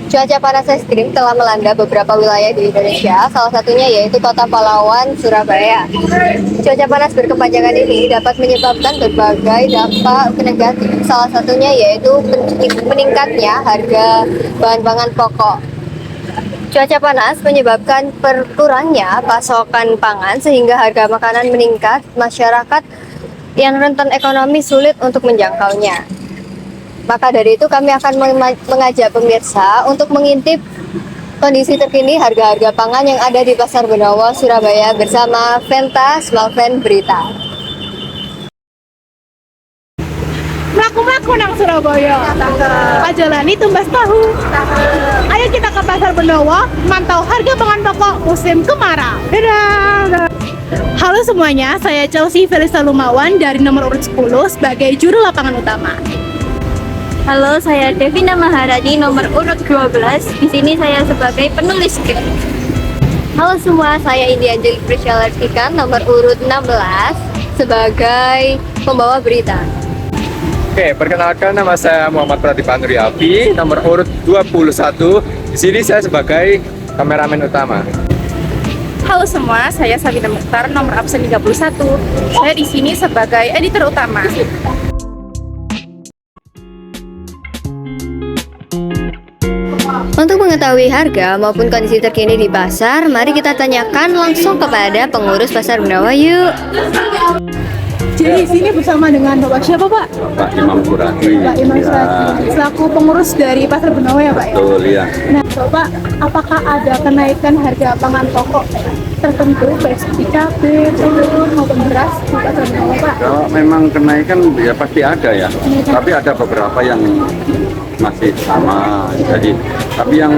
Cuaca panas ekstrim telah melanda beberapa wilayah di Indonesia, salah satunya yaitu Kota Pahlawan, Surabaya. Cuaca panas berkepanjangan ini dapat menyebabkan berbagai dampak negatif, salah satunya yaitu meningkatnya harga bahan pangan pokok. Cuaca panas menyebabkan berkurangnya pasokan pangan sehingga harga makanan meningkat, masyarakat yang rentan ekonomi sulit untuk menjangkaunya. Maka dari itu kami akan mengajak pemirsa untuk mengintip kondisi terkini harga-harga pangan yang ada di Pasar Benowo, Surabaya bersama Venta Smallvan Berita. Melaku-melaku nang Surabaya, ajalani tumbas tahu. Ayo kita ke Pasar Benowo, mantau harga pangan pokok musim kemarau. Dadah. Halo semuanya, saya Chelsea Felisa Lumawan dari nomor urut 10 sebagai juru lapangan utama. Halo, saya Devina Maharani, nomor urut 12. Di sini saya sebagai penulis skrip. Halo semua, saya Indi Anjeli Priscialartika, nomor urut 16 sebagai pembawa berita. Oke, perkenalkan nama saya Muhammad Pratipa Nuriafi, nomor urut 21. Di sini saya sebagai kameramen utama. Halo semua, saya Sabina Mukhtar, nomor absen 31. Saya di sini sebagai editor utama. Untuk mengetahui harga maupun kondisi terkini di pasar, mari kita tanyakan langsung kepada pengurus Pasar Benowo yuk. Jadi sini bersama dengan Bapak siapa Pak? Pak Imam Suradi. Pak Imam Suradi, selaku pengurus dari Pasar Benowo ya Pak ya? Betul ya. Nah Bapak, apakah ada kenaikan harga pangan pokok tertentu baik seperti cabai, telur maupun beras di Pasar Benowo Pak? Kalau memang kenaikan ya pasti ada ya. Tapi ada beberapa yang masih sama. Jadi tapi yang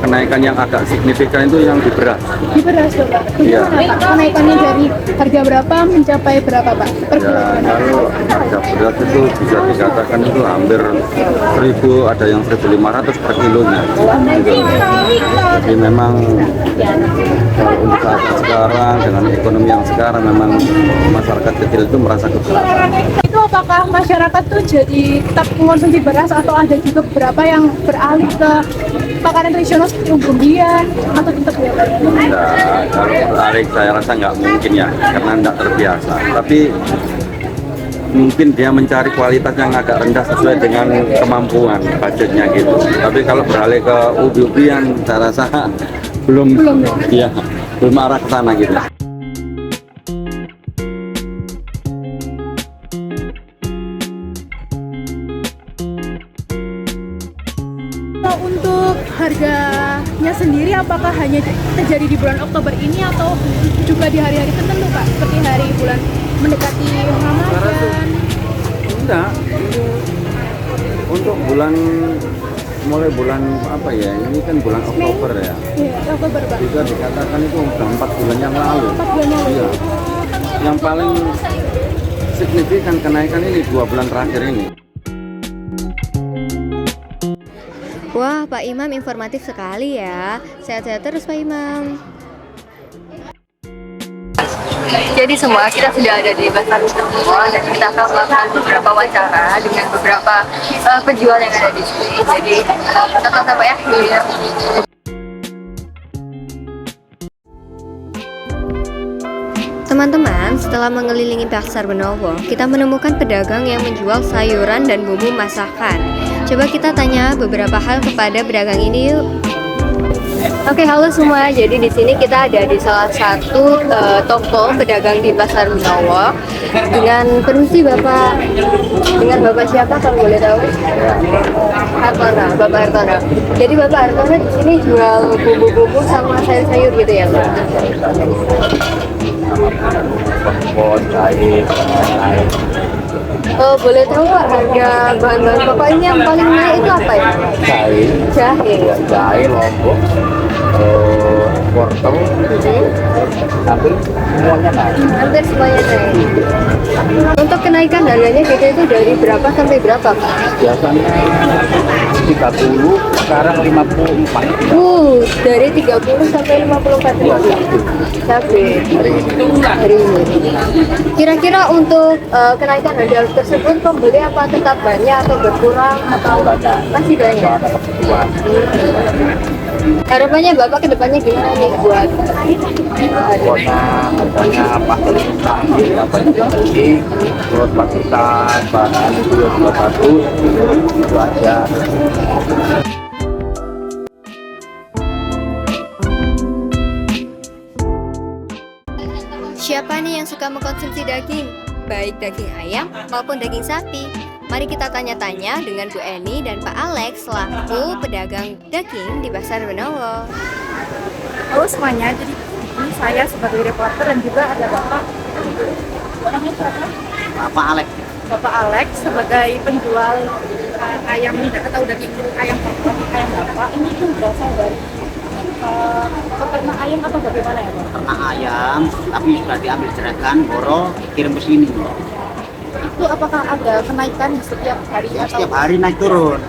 kenaikan yang agak signifikan itu yang di beras. Di beras Bapak? Iya. Gimana Pak? Kenaikannya dari harga berapa mencapai berapa Pak? Per Ya, kilogram? kalau harga beras itu bisa dikatakan itu hampir 1.000, ada yang 1.500 per kilonya. Gitu. Jadi memang kalau untuk saat sekarang dengan ekonomi yang sekarang memang masyarakat kecil itu merasa kesulitan. Itu apakah masyarakat tuh jadi tetap mengonsumsi beras atau ada juga beberapa yang beralih ke makanan tradisional seperti umbi-umbian atau tetap ya Pak? Nah, kalau beralih saya rasa nggak mungkin ya, karena nggak terbiasa. Tapi mungkin dia mencari kualitas yang agak rendah sesuai dengan kemampuan budgetnya gitu. Tapi kalau beralih ke ubi-ubian, saya rasa belum ya, belum arah ke sana gitu. Untuk harganya sendiri apakah hanya terjadi di bulan Oktober ini atau juga di hari-hari tertentu Pak? Seperti hari bulan mendekati Ramadan? Enggak, ini untuk bulan mulai bulan apa ya? Ini kan bulan Oktober ya. Iya, Oktober Pak. Bisa dikatakan itu udah 4 bulan yang lalu. 4 bulan yang lalu. Iya. Yang paling signifikan kenaikan ini 2 bulan terakhir ini. Wah, Pak Imam informatif sekali ya. Sehat-sehat terus Pak Imam. Jadi semua kita sudah ada di Pasar Benowo dan kita akan melakukan beberapa wawancara dengan beberapa penjual yang ada di sini. Jadi tetap sampai akhir. Teman-teman, setelah mengelilingi Pasar Benowo, kita menemukan pedagang yang menjual sayuran dan bumbu masakan. Coba kita tanya beberapa hal kepada pedagang ini yuk. Oke, halo semua. Jadi di sini kita ada di salah satu toko pedagang di Pasar Benowo dengan permisi Bapak. Dengan Bapak siapa kalau boleh tahu? Hartono, Bapak Hartono. Jadi Bapak Hartono di sini jual bumbu-bumbu sama sayur-sayur gitu ya, Pak? Oh, boleh tahu Pak harga bahan-bahan pokok ini yang paling naik itu apa ya? Jahe, Jahe. jahe Lombok, wortel, hampir semuanya naik. Hampir semuanya naik. Untuk kenaikan harganya gitu itu dari berapa sampai berapa, Pak? Biasanya 30, sekarang 54. Dari 30 sampai 54 Ya, ribu. Cabai hari ini. hari ini. Kira-kira untuk kenaikan harga tersebut pembeli apa tetap banyak atau berkurang atau masih banyak? Ada kebutuhan. Harapannya Bapak kedepannya gimana nih buat Pokoknya harganya pasar stabil, harganya tinggi, terus pasokan bahan itu juga bagus, itu aja. Siapa nih yang suka mengkonsumsi daging? Baik daging ayam maupun daging sapi. Mari kita tanya-tanya dengan Bu Eni dan Pak Alex selaku pedagang daging di Pasar Benowo. Halo semuanya, jadi ini saya sebagai reporter dan juga ada Bapak. Namanya siapa? Apa Alex? Bapak Alex sebagai penjual ayam atau daging ayam Bapak. Ini tuh berasal dari peternak ayam atau bagaimana ya, Pak? Ternak ayam, tapi sudah diambil jeratan, boro, kirim ke sini. Itu apakah ada kenaikan setiap hari Ya, atau setiap hari naik turun.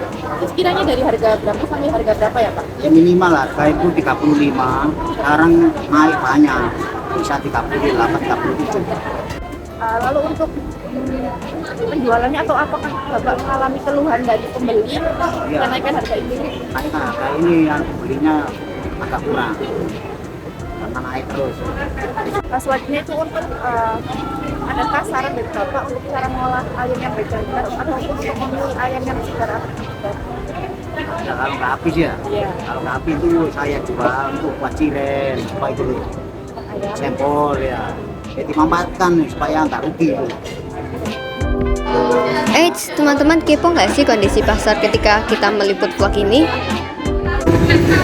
sekiranya dari harga berapa sampai harga berapa ya, Pak? Ya minimal lah, kayak itu 35, sekarang naik banyak. Bisa 38, 37. Lalu untuk penjualannya atau apakah Bapak mengalami keluhan dari pembeli kenaikan harga ini? Naik harga ini yang belinya agak kurang. Karena naik terus. Selanjutnya itu untuk adakah saran dari Bapak untuk cara mengolah ayam yang berjantan atau untuk memilih ayam yang segar atau tidak? Ya, kalau nggak habis ya, Iya. kalau nggak habis itu saya jual untuk buat ciren, supaya itu Ayam. sempol ya. Jadi dimanfaatkan supaya nggak rugi itu. Eits, teman-teman kepo nggak sih kondisi pasar ketika kita meliput vlog ini?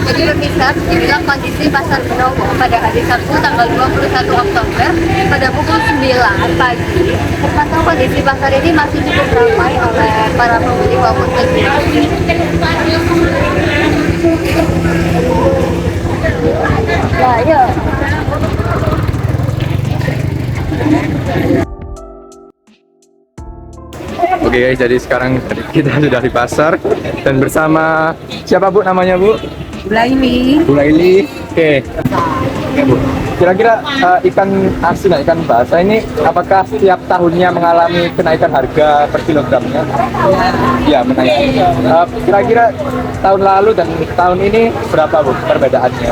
Jadi pemirsa, inilah kondisi Pasar Benowo pada hari Sabtu tanggal 21 Oktober pada pukul 9 pagi. Terpantau kondisi pasar ini masih cukup ramai oleh para pembeli maupun penjual. Nah, yuk. Oke guys, jadi sekarang kita sudah di pasar dan bersama siapa Bu namanya Bu? Bu Laili. Oke. Oke Bu. Kira-kira ikan asin, ikan basah ini apakah setiap tahunnya mengalami kenaikan harga per kilogramnya? Ya, menaik. Kira-kira tahun lalu dan tahun ini berapa Bu perbedaannya?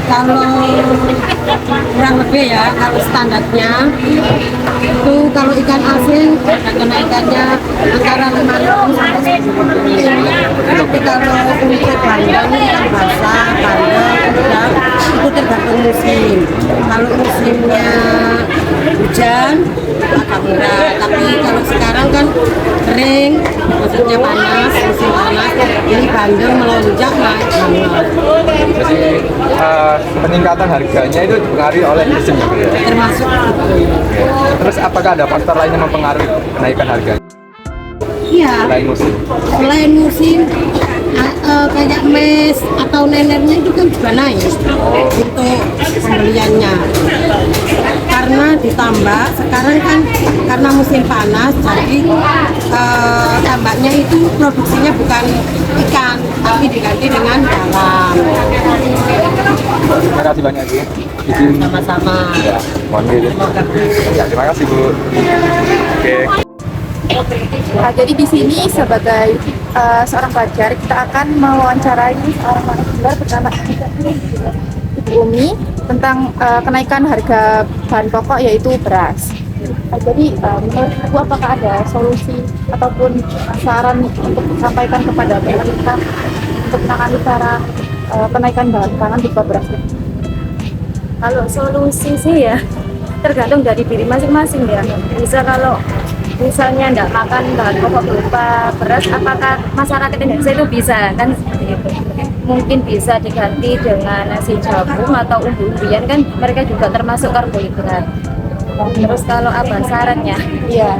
Kalau kurang lebih ya, kalau standarnya itu kalau ikan asin kenaikannya antara 5 sampai 10. Tapi kalau untuk bandeng, ikan basah, bandeng, udang itu tergantung musim. Kalau musimnya hujan agak murah, tapi kalau sekarang kan kering, maksudnya panas, musim panas, ini bandeng melonjak naik banget. Jadi peningkatan harganya itu dipengaruhi oleh musim ya Bu ya? Termasuk Terus apakah ada faktor lain yang mempengaruhi kenaikan harga iya. selain musim? Selain musim kayak mes atau nenernya itu kan juga naik untuk pembeliannya, karena ditambah sekarang kan karena musim panas, jadi tambaknya itu produksinya bukan ikan tapi diganti dengan garam. Terima kasih banyak Bu. Izin Sama-sama. ya, mohon diri. Ya, terima kasih Bu. Oke. Jadi di sini sebagai seorang pelajar kita akan mewawancarai seorang narasumber bernama Ibu Umi tentang kenaikan harga bahan pokok yaitu beras. Jadi menurut Ibu apakah ada solusi ataupun saran untuk disampaikan kepada pemerintah untuk menangani cara kenaikan bahan pangan berupa beras ini? Kalau solusi sih ya tergantung dari diri masing-masing ya. Bisa kalau misalnya nggak makan bahan pokok berupa beras, apakah masyarakat Indonesia itu bisa kan seperti itu? Mungkin bisa diganti dengan nasi jagung atau umbi-umbian, kan mereka juga termasuk karbohidrat. Terus kalau apa sarannya? Iya.